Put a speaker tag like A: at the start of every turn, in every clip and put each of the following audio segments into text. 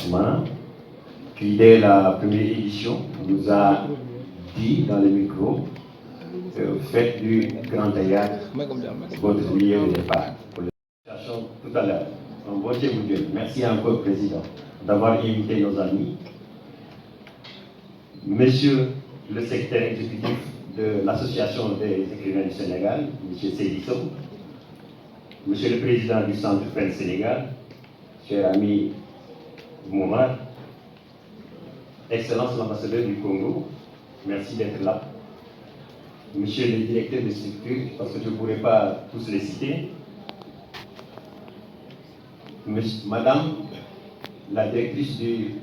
A: Ousmane, qui dès la première édition nous a dit dans le micro, faites du grand théâtre votre lieu de départ. Pour l'association tout à l'heure. Donc, votez-vous Dieu. Merci encore, Président, d'avoir invité nos amis. Monsieur le secrétaire exécutif de l'Association des écrivains du Sénégal, M. Sédisson, Monsieur le Président du Centre PEN Sénégal, cher ami Moumar, Excellence l'ambassadeur du Congo, merci d'être là. Monsieur le directeur de structure, parce que je ne pourrais pas tous les citer. Madame la directrice de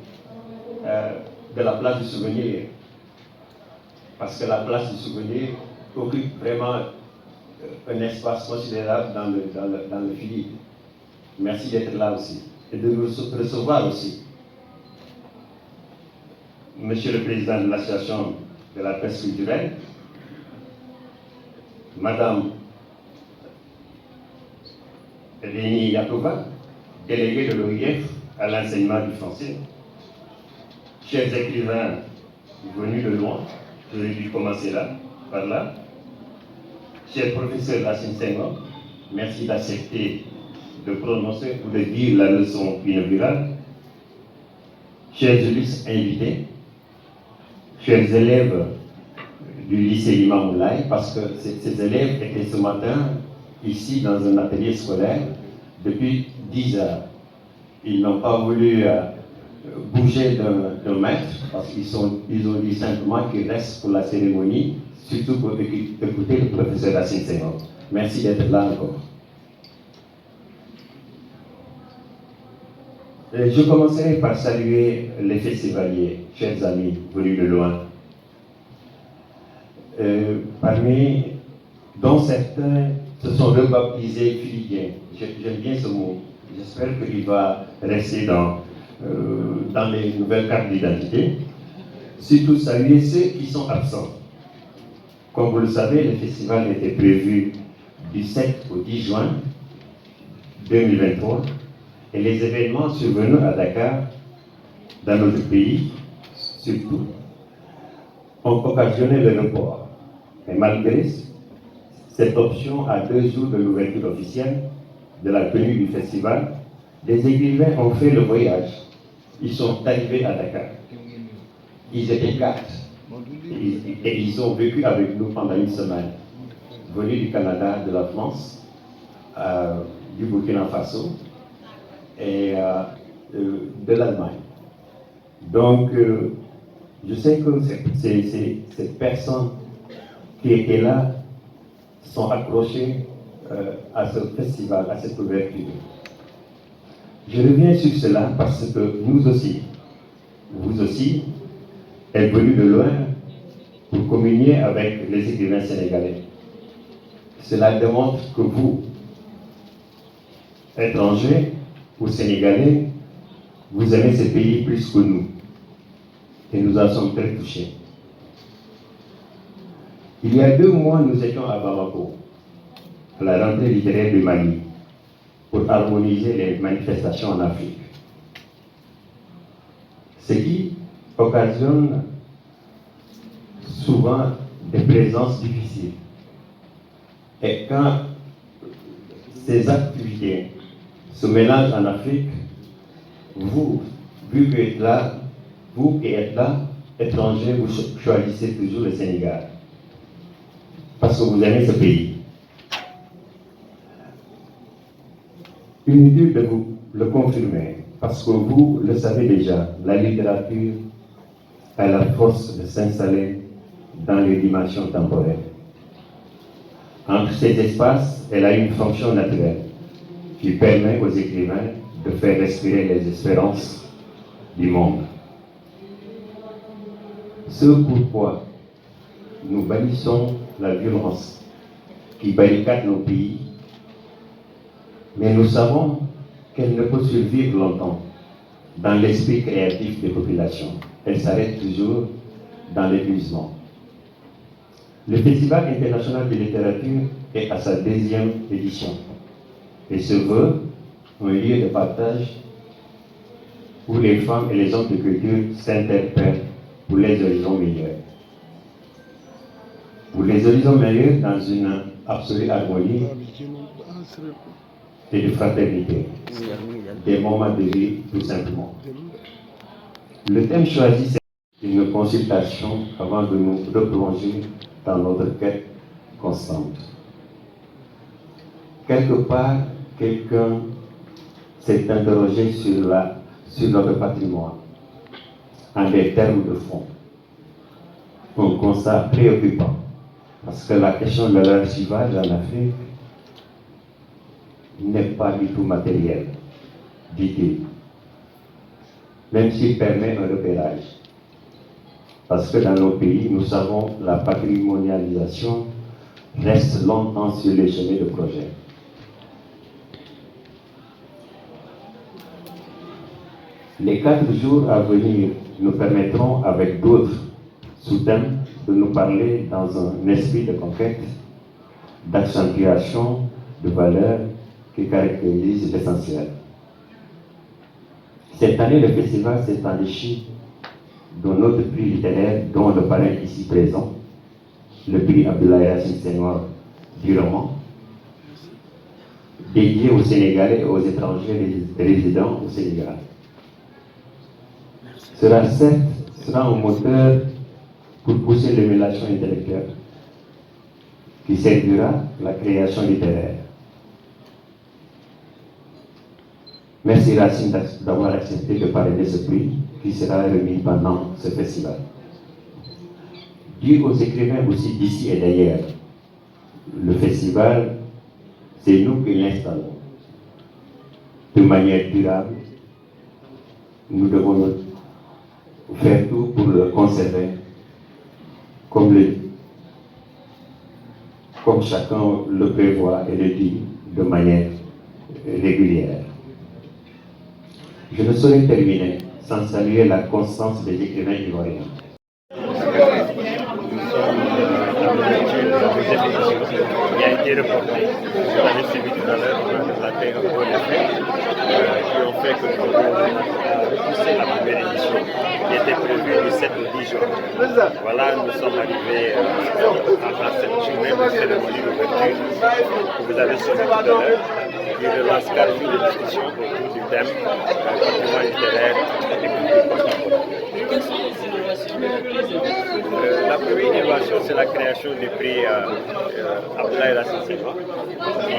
A: la place du souvenir, parce que la place du souvenir occupe vraiment un espace considérable dans le fil. Merci d'être là aussi et de nous recevoir aussi. Monsieur le Président de l'Association de la presse culturelle, Madame Rénie Yakova, déléguée de l'OIF à l'enseignement du français, chers écrivains venus de loin, j'aurais dû commencer là, par là, cher professeur Racine Senghor, merci d'accepter de prononcer ou de dire la leçon inaugurale, chers juristes invités, chers élèves du lycée Limamou Laye, parce que ces élèves étaient ce matin ici dans un atelier scolaire depuis 10 heures. Ils n'ont pas voulu bouger d'un mètre parce qu'ils ont dit simplement qu'ils restent pour la cérémonie, surtout pour écouter le professeur Racine Senghor. Merci d'être là encore. Je commencerai par saluer les festivaliers, chers amis venus de loin. Parmi dont certains se sont rebaptisés Philidiens. J'aime bien ce mot. J'espère qu'il va rester dans les nouvelles cartes d'identité. Surtout saluer ceux qui sont absents. Comme vous le savez, le festival était prévu du 7 au 10 juin 2023 et les événements survenus à Dakar, dans notre pays, surtout, ont occasionné le report. Et malgré cette option à 2 jours de l'ouverture officielle de la tenue du festival, les écrivains ont fait le voyage. Ils sont arrivés à Dakar. Ils étaient 4. Et ils ont vécu avec nous pendant une semaine. Venus du Canada, de la France, du Burkina Faso et de l'Allemagne. Donc, je sais que ces personnes qui étaient là sont accrochées à ce festival, à cette ouverture. Je reviens sur cela parce que nous aussi, vous aussi, êtes venus de loin pour communier avec les écrivains sénégalais. Cela démontre que vous, étrangers ou sénégalais, vous aimez ce pays plus que nous. Et nous en sommes très touchés. Il y a 2 mois, nous étions à Bamako, à la rentrée littéraire du Mali, pour harmoniser les manifestations en Afrique. Ce qui occasionne souvent des présences difficiles. Et quand ces activités se mélangent en Afrique, vous, vu que êtes là, vous qui êtes là, étrangers, vous choisissez toujours le Sénégal. Parce que vous aimez ce pays. Inutile de vous le confirmer, parce que vous le savez déjà, la littérature a la force de s'installer dans les dimensions temporelles. Entre ces espaces, elle a une fonction naturelle qui permet aux écrivains de faire respirer les espérances du monde. Ce pourquoi nous bannissons la violence qui barricade nos pays, mais nous savons qu'elle ne peut survivre longtemps dans l'esprit créatif des populations. Elle s'arrête toujours dans l'épuisement. Le Festival international de littérature est à sa 2e édition et se veut un lieu de partage où les femmes et les hommes de culture s'interpellent pour les horizons meilleurs. Pour les horizons meilleurs dans une absolue harmonie et de fraternité, des moments de vie tout simplement. Le thème choisi, c'est une consultation avant de nous replonger dans notre quête constante. Quelque part, quelqu'un s'est interrogé sur notre patrimoine en des termes de fond. Un constat préoccupant, parce que la question de l'archivage en Afrique n'est pas du tout matérielle, dit-il, même s'il permet un repérage. Parce que dans nos pays, nous savons, la patrimonialisation reste longtemps sur les chemins de projet. Les 4 jours à venir nous permettront, avec d'autres sous-thèmes, de nous parler dans un esprit de conquête, d'accentuation de valeurs qui caractérisent l'essentiel. Cette année, le festival s'est enrichi de notre prix littéraire, dont le parrain ici présent, le prix Abdoulaye Racine Senghor du roman, dédié aux Sénégalais et aux étrangers résidant au Sénégal. Sera un moteur pour pousser l'émulation intellectuelle qui servira la création littéraire. Merci Racine d'avoir accepté de parrainer ce prix qui sera remis pendant ce festival. Dû aux écrivains aussi d'ici et d'ailleurs, le festival, c'est nous qui l'installons. De manière durable, nous devons faire tout pour le conserver, comme chacun le prévoit et le dit de manière régulière. Je ne saurais terminer sans saluer la constance des écrivains ivoiriens.
B: Qui a été reporté. Vous l'avez suivi tout à l'heure, on a fait un peu l'effet, qui ont fait que nous avons repoussé la première édition qui était prévue du 7 au 10 juin. Voilà, nous sommes arrivés à cette journée de cérémonie d'ouverture que vous avez suivi tout à l'heure, qui relance 4 jours de discussion autour du thème patrimoine littéraire et culture contemporaine.
C: Quelles sont les innovations les plus importantes?
B: La première innovation, c'est la création du prix Abdoulaye Racine Senghor, qui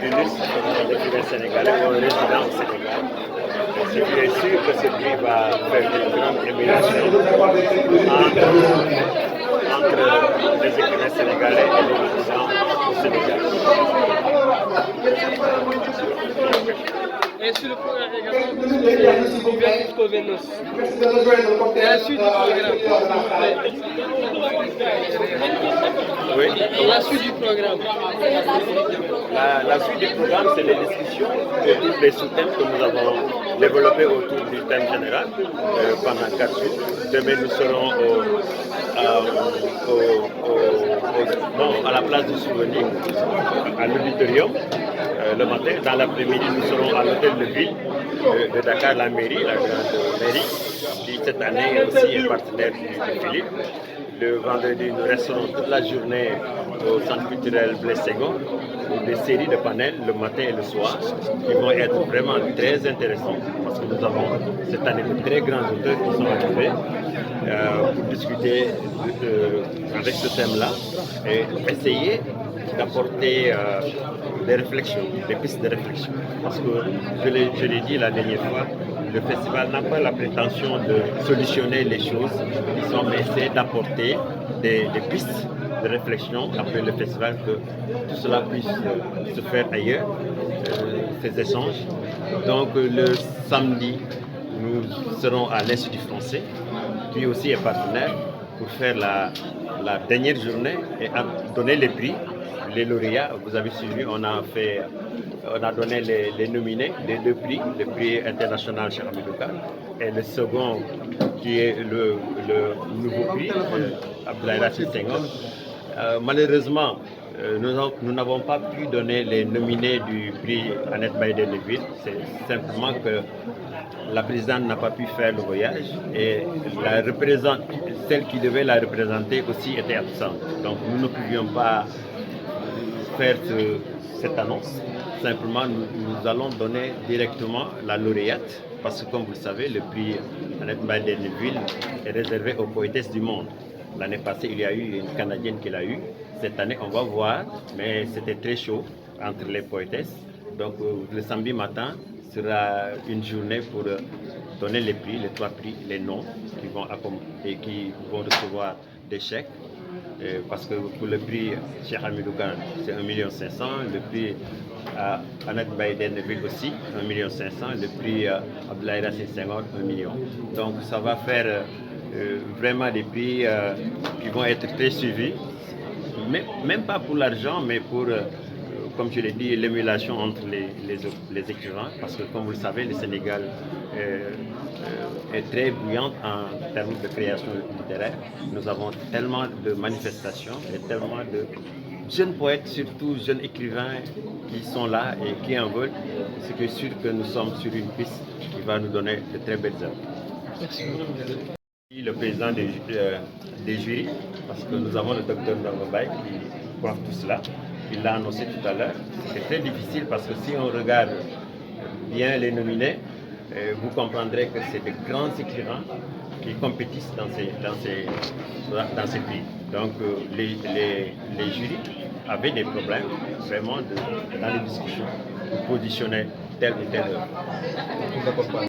B: illustre les écrivains sénégalais ou résidents au Sénégal. Ce qui est sûr que ce prix va faire une grande émulation entre les écrivains sénégalais et les résidents au Sénégal.
C: Et sur le programme également, c'est jusqu'au 29. Et la suite du programme.
B: Oui.
C: La suite du programme.
B: La suite du programme, c'est les discussions autour des sous-thèmes que nous avons développés autour du thème général pendant 4 jours. Demain, nous serons à la place du souvenir, à l'auditorium. Le matin, dans l'après-midi, nous serons à l'hôtel de ville de Dakar, la mairie, la grande mairie, qui cette année aussi est partenaire de Philippe. Le vendredi, nous resterons toute la journée au centre culturel Blaise Senghor pour des séries de panels le matin et le soir qui vont être vraiment très intéressants parce que nous avons cette année de très grands auteurs qui sont arrivés pour discuter avec ce thème-là et essayer d'apporter des réflexions, des pistes de réflexion. Parce que, je l'ai dit la dernière fois, le festival n'a pas la prétention de solutionner les choses, mais essayer d'apporter des pistes de réflexion après le festival, que tout cela puisse se faire ailleurs, ces échanges. Donc le samedi, nous serons à l'Institut français, qui aussi est partenaire, pour faire la dernière journée et donner les prix. Les lauréats, vous avez suivi, on a donné les nominés des 2 prix, le prix international Cheikh Hamidou Kane et le second qui est le nouveau prix Abdoulaye Racine Senghor, Malheureusement, nous n'avons pas pu donner les nominés du prix Annette Baye-Denneville. C'est simplement que la présidente n'a pas pu faire le voyage et celle qui devait la représenter aussi était absente. Donc nous ne pouvions pas faire cette annonce. Simplement, nous allons donner directement la lauréate parce que, comme vous le savez, le prix Annette Baye-Denneville est réservé aux poétesses du monde. L'année passée, il y a eu une Canadienne qui l'a eu. Cette année, on va voir, mais c'était très chaud entre les poétesses. Donc, le samedi matin sera une journée pour donner les prix, les 3 prix, les noms qui vont recevoir des chèques. Parce que pour le prix Cheikh Hamidou Kane, c'est 1,5 million. Le prix Annette Baye-Denneville aussi, 1,5 million. Le prix Abdoulaye Racine Senghor, 1 million. Donc ça va faire vraiment des prix qui vont être très suivis. Mais, même pas pour l'argent, mais pour, comme je l'ai dit, l'émulation entre les écrivains. Parce que comme vous le savez, le Sénégal est très bouillante en termes de création littéraire. Nous avons tellement de manifestations et tellement de jeunes poètes, surtout jeunes écrivains qui sont là et qui en veulent. Ce qui est sûr que nous sommes sur une piste qui va nous donner de très belles œuvres.
C: Merci.
B: Le président des jurys, parce que nous avons le docteur Ndongo-Baye qui coiffe tout cela. Il l'a annoncé tout à l'heure. C'est très difficile parce que si on regarde bien les nominés, vous comprendrez que c'est de grands écrivains qui compétissent dans ces prix. Donc les jurys avaient des problèmes vraiment dans les discussions pour positionner telle ou telle œuvre.